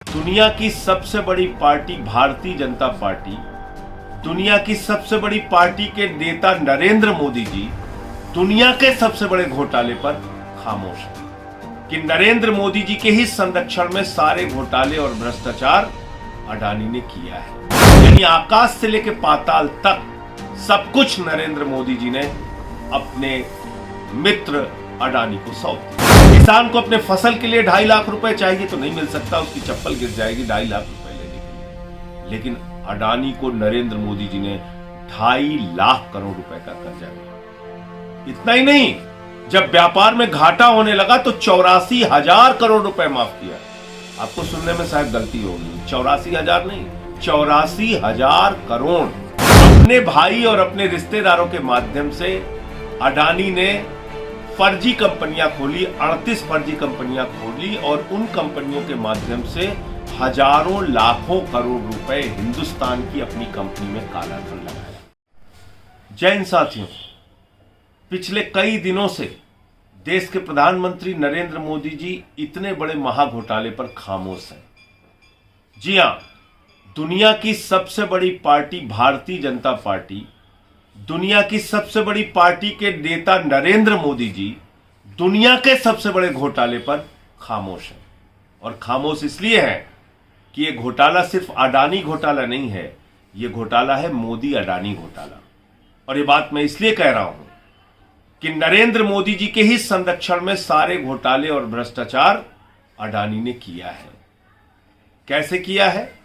दुनिया की सबसे बड़ी पार्टी भारतीय जनता पार्टी, दुनिया की सबसे बड़ी पार्टी के नेता नरेंद्र मोदी जी दुनिया के सबसे बड़े घोटाले पर खामोश हैं कि नरेंद्र मोदी जी के ही संरक्षण में सारे घोटाले और भ्रष्टाचार अडानी ने किया है। यानी आकाश से लेकर पाताल तक सब कुछ नरेंद्र मोदी जी ने अपने मित्र अडानी को सौंप दिया। किसान को अपने फसल के लिए 2.5 लाख रुपए चाहिए तो नहीं मिल सकता, उसकी चप्पल गिर जाएगी 2.5 लाख रुपए लेने के लिए। लेकिन अडानी को नरेंद्र मोदी जी ने 2.5 लाख करोड़ रुपए का कर्जा दिया। इतना ही नहीं, जब व्यापार में घाटा होने लगा तो 84,000 करोड़ रुपए माफ किया। आपको सुनने में शायद गलती होगी, 84,000 नहीं, 84,000 करोड़। अपने भाई और अपने रिश्तेदारों के माध्यम से अडानी ने फर्जी कंपनियां खोली, 38 फर्जी कंपनियां खोली और उन कंपनियों के माध्यम से हजारों लाखों करोड़ रुपए हिंदुस्तान की अपनी कंपनी में काला धन लगाया। जय हिंद साथियों, पिछले कई दिनों से देश के प्रधानमंत्री नरेंद्र मोदी जी इतने बड़े महाघोटाले पर खामोश हैं। जी हां, दुनिया की सबसे बड़ी पार्टी भारतीय जनता पार्टी, दुनिया की सबसे बड़ी पार्टी के नेता नरेंद्र मोदी जी दुनिया के सबसे बड़े घोटाले पर खामोश हैं। और खामोश इसलिए है कि यह घोटाला सिर्फ अडानी घोटाला नहीं है, यह घोटाला है मोदी अडानी घोटाला। और यह बात मैं इसलिए कह रहा हूं कि नरेंद्र मोदी जी के ही संरक्षण में सारे घोटाले और भ्रष्टाचार अडानी ने किया है। कैसे किया है?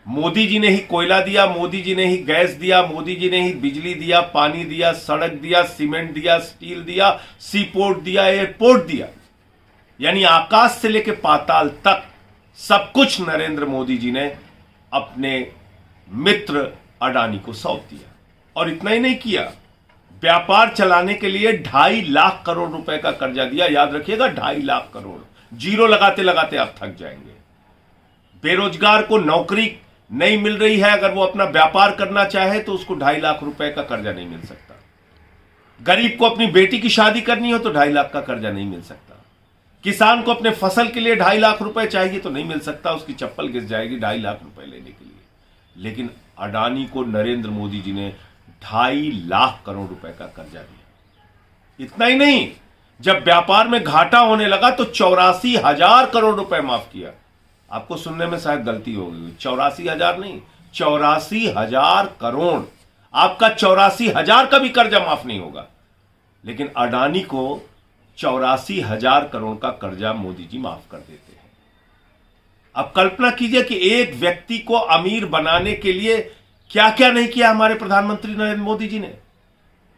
मोदी जी ने ही कोयला दिया, मोदी जी ने ही गैस दिया, मोदी जी ने ही बिजली दिया, पानी दिया, सड़क दिया, सीमेंट दिया, स्टील दिया, सी पोर्ट दिया, एयरपोर्ट दिया। यानी आकाश से लेकर पाताल तक सब कुछ नरेंद्र मोदी जी ने अपने मित्र अडानी को सौंप दिया। और इतना ही नहीं किया, व्यापार चलाने के लिए 2.5 लाख करोड़ रुपए का कर्जा दिया। याद रखिएगा, 2.5 लाख करोड़। जीरो लगाते लगाते आप थक जाएंगे। बेरोजगार को नौकरी नहीं मिल रही है, अगर वो अपना व्यापार करना चाहे तो उसको 2.5 लाख रुपए का कर्जा नहीं मिल सकता। गरीब को अपनी बेटी की शादी करनी हो तो 2.5 लाख का कर्जा नहीं मिल सकता। किसान को अपने फसल के लिए 2.5 लाख रुपए चाहिए तो नहीं मिल सकता, उसकी चप्पल गिर जाएगी 2.5 लाख रुपए लेने के लिए। लेकिन अडानी को नरेंद्र मोदी जी ने 2.5 लाख करोड़ रुपए का कर्जा दिया। इतना ही नहीं, जब व्यापार में घाटा होने लगा तो 84,000 करोड़ रुपए माफ किया। आपको सुनने में शायद गलती होगी, 84,000 नहीं, 84,000 करोड़। आपका 84,000 का भी कर्जा माफ नहीं होगा, लेकिन अडानी को 84,000 करोड़ का कर्जा मोदी जी माफ कर देते हैं। अब कल्पना कीजिए कि एक व्यक्ति को अमीर बनाने के लिए क्या क्या नहीं किया हमारे प्रधानमंत्री नरेंद्र मोदी जी ने।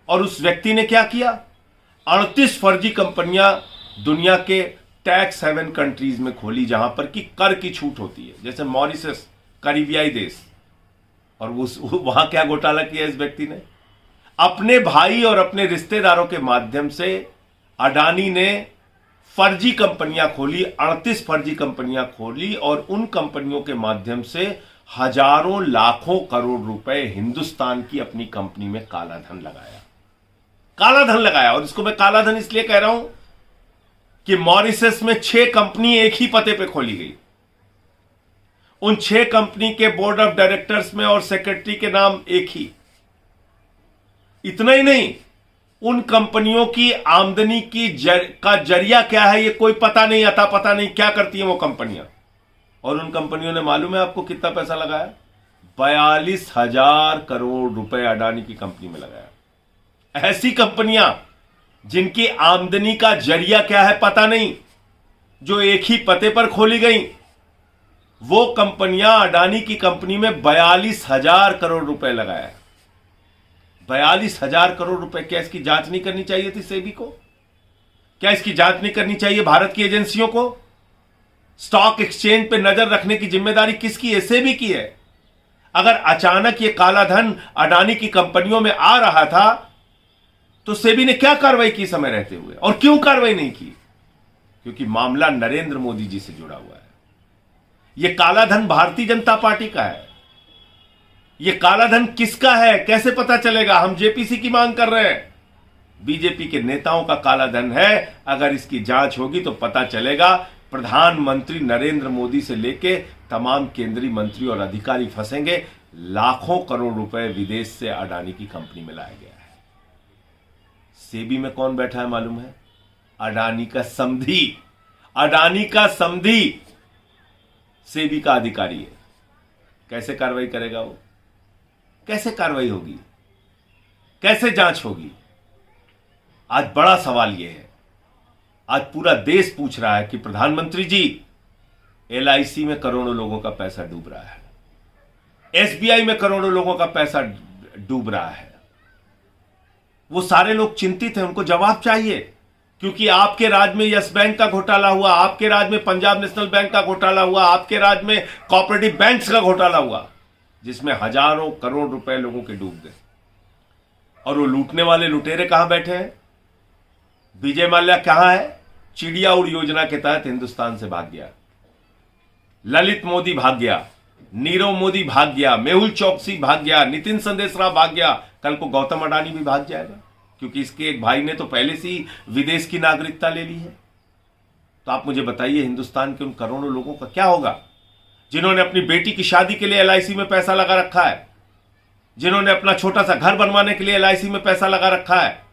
और उस व्यक्ति ने क्या किया? 38 फर्जी कंपनियां दुनिया के टैक्स हेवन कंट्रीज में खोली, जहां पर कि कर की छूट होती है, जैसे मॉरिशस, करीबियाई देश। और वहां क्या घोटाला किया इस व्यक्ति ने? अपने भाई और अपने रिश्तेदारों के माध्यम से अडानी ने फर्जी कंपनियां खोली, 38 फर्जी कंपनियां खोली और उन कंपनियों के माध्यम से हजारों लाखों करोड़ रुपए हिंदुस्तान की अपनी कंपनी में काला धन लगाया। काला धन लगाया। और इसको मैं काला धन इसलिए कह रहा हूं कि मॉरिशस में 6 कंपनी एक ही पते पे खोली गई। उन 6 कंपनी के बोर्ड ऑफ डायरेक्टर्स में और सेक्रेटरी के नाम एक ही। इतना ही नहीं, उन कंपनियों की आमदनी की का जरिया क्या है ये कोई पता नहीं, अता पता नहीं क्या करती हैं वो कंपनियां। और उन कंपनियों ने मालूम है आपको कितना पैसा लगाया? 42,000 करोड़ रुपए अडानी की कंपनी में लगाया। ऐसी कंपनियां जिनकी आमदनी का जरिया क्या है पता नहीं, जो एक ही पते पर खोली गई, वो कंपनियां अडानी की कंपनी में 42,000 करोड़ रुपए लगाया। 42,000 करोड़ रुपए। क्या इसकी जांच नहीं करनी चाहिए थी सेबी को? क्या इसकी जांच नहीं करनी चाहिए भारत की एजेंसियों को? स्टॉक एक्सचेंज पे नजर रखने की जिम्मेदारी किसकी है? सेबी की है। अगर अचानक ये काला धन अडानी की कंपनियों में आ रहा था तो सेबी ने क्या कार्रवाई की समय रहते हुए? और क्यों कार्रवाई नहीं की? क्योंकि मामला नरेंद्र मोदी जी से जुड़ा हुआ है। यह काला धन भारतीय जनता पार्टी का है। यह काला धन किसका है कैसे पता चलेगा? हम जेपीसी की मांग कर रहे हैं। बीजेपी के नेताओं का काला धन है। अगर इसकी जांच होगी तो पता चलेगा प्रधानमंत्री नरेंद्र मोदी से लेके तमाम केंद्रीय मंत्री और अधिकारी फंसेंगे। लाखों करोड़ रुपए विदेश से अडानी की कंपनी में लाया गया है। सेबी में कौन बैठा है मालूम है? अडानी का समधी, अडानी का समधी सेबी का अधिकारी है। कैसे कार्रवाई करेगा वो? कैसे कार्रवाई होगी? कैसे जांच होगी? आज बड़ा सवाल यह है। आज पूरा देश पूछ रहा है कि प्रधानमंत्री जी, एलआईसी में करोड़ों लोगों का पैसा डूब रहा है, एसबीआई में करोड़ों लोगों का पैसा डूब रहा है। वो सारे लोग चिंतित हैं, उनको जवाब चाहिए। क्योंकि आपके राज्य में यस बैंक का घोटाला हुआ, आपके राज्य में पंजाब नेशनल बैंक का घोटाला हुआ, आपके राज्य में कोऑपरेटिव बैंक्स का घोटाला हुआ, जिसमें हजारों करोड़ रुपए लोगों के डूब गए। और वो लूटने वाले लुटेरे कहां बैठे हैं? विजय माल्या कहां है? चिड़िया उड़ योजना के तहत हिंदुस्तान से भाग गया। ललित मोदी भाग गया, नीरव मोदी भाग गया, मेहुल चौकसी भाग गया, नितिन संदेशराव भाग गया। कल को गौतम अडानी भी भाग जाएगा, क्योंकि इसके एक भाई ने तो पहले से ही विदेश की नागरिकता ले ली है। तो आप मुझे बताइए, हिंदुस्तान के उन करोड़ों लोगों का क्या होगा जिन्होंने अपनी बेटी की शादी के लिए एलआईसी में पैसा लगा रखा है, जिन्होंने अपना छोटा सा घर बनवाने के लिए एलआईसी में पैसा लगा रखा है,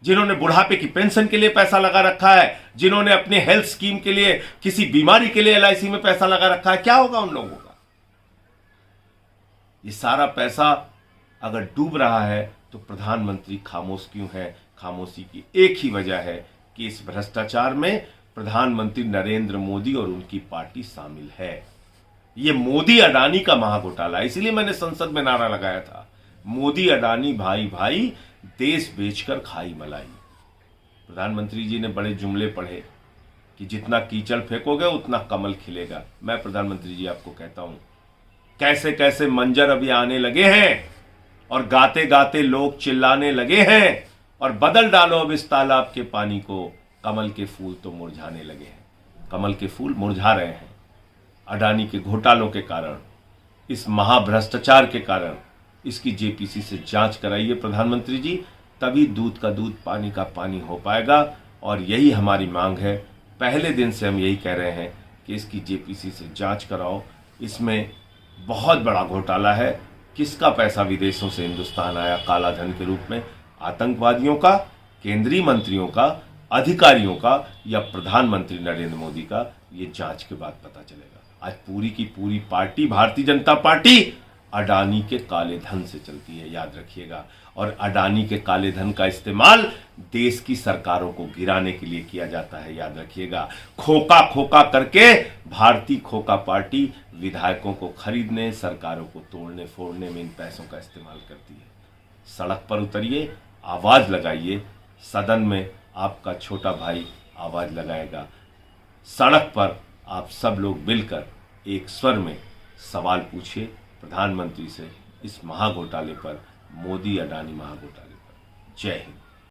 जिन्होंने बुढ़ापे की पेंशन के लिए पैसा लगा रखा है, जिन्होंने अपने हेल्थ स्कीम के लिए, किसी बीमारी के लिए एलआईसी में पैसा लगा रखा है। क्या होगा उन लोगों का? ये सारा पैसा अगर डूब रहा है तो प्रधानमंत्री खामोश क्यों है? खामोशी की एक ही वजह है कि इस भ्रष्टाचार में प्रधानमंत्री नरेंद्र मोदी और उनकी पार्टी शामिल है। ये मोदी अडानी का महाघोटाला है। इसलिए मैंने संसद में नारा लगाया था, मोदी अडानी भाई भाई, देश बेचकर खाई मलाई। प्रधानमंत्री जी ने बड़े जुमले पढ़े कि जितना कीचड़ फेंकोगे उतना कमल खिलेगा। मैं प्रधानमंत्री जी आपको कहता हूं, कैसे कैसे मंजर अभी आने लगे हैं और गाते गाते लोग चिल्लाने लगे हैं, और बदल डालो अब इस तालाब के पानी को, कमल के फूल तो मुरझाने लगे हैं। कमल के फूल मुरझा रहे हैं अडानी के घोटालों के कारण, इस महाभ्रष्टाचार के कारण। इसकी जेपीसी से जांच कराइए प्रधानमंत्री जी, तभी दूध का दूध पानी का पानी हो पाएगा। और यही हमारी मांग है। पहले दिन से हम यही कह रहे हैं कि इसकी जेपीसी से जांच कराओ। इसमें बहुत बड़ा घोटाला है। किसका पैसा विदेशों से हिंदुस्तान आया काला धन के रूप में? आतंकवादियों का, केंद्रीय मंत्रियों का, अधिकारियों का, या प्रधानमंत्री नरेंद्र मोदी का? ये जांच के बाद पता चलेगा। आज पूरी की पूरी पार्टी, भारतीय जनता पार्टी, अडानी के काले धन से चलती है, याद रखिएगा। और अडानी के काले धन का इस्तेमाल देश की सरकारों को गिराने के लिए किया जाता है, याद रखिएगा। खोखा खोखा करके भारतीय खोखा पार्टी विधायकों को खरीदने, सरकारों को तोड़ने फोड़ने में इन पैसों का इस्तेमाल करती है। सड़क पर उतरिए, आवाज लगाइए। सदन में आपका छोटा भाई आवाज लगाएगा। सड़क पर आप सब लोग मिलकर एक स्वर में सवाल पूछिए प्रधानमंत्री से, इस महाघोटाले पर, मोदी अडानी महाघोटाले पर। जय हिंद।